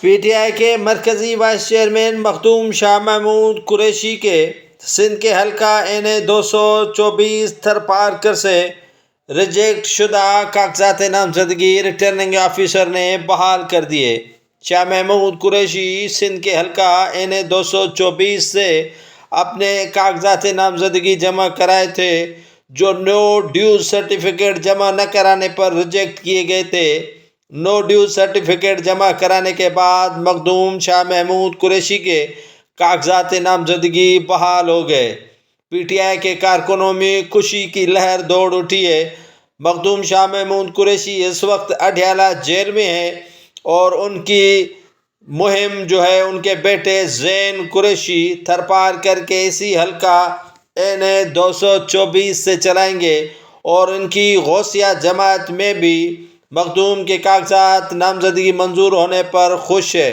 P T I کے مرکزی vice chairman Makhdoom Shah Mahmood Qureshi کے سندھ کے حلقہ N224 تھرپارکر سے ریجیکٹ شدہ کاغذات نامزدگی ریٹرننگ آفیسر نے بحال کر دیے۔ شاہ محمود قریشی سندھ کے حلقہ N224 سے اپنے کاغذات نامزدگی جمع کرائے تھے جو نو ڈیوز سرٹیفکیٹ جمع نہ کرانے پر ریجیکٹ کیے گئے تھے۔ نو ڈیوز سرٹیفکیٹ جمع کرانے کے بعد مخدوم شاہ محمود قریشی کے کاغذات نامزدگی بحال ہو گئے۔ پی ٹی آئی کے کارکنوں میں خوشی کی لہر دوڑ اٹھی ہے۔ مخدوم شاہ محمود قریشی اس وقت اڈیالہ جیل میں ہیں اور ان کی مہم ان کے بیٹے زین قریشی تھرپارکر کے اسی حلقہ N224 سے چلائیں گے اور ان کی غوثیہ جماعت میں بھی مخدوم کے کاغذات نامزدگی منظور ہونے پر خوش ہے۔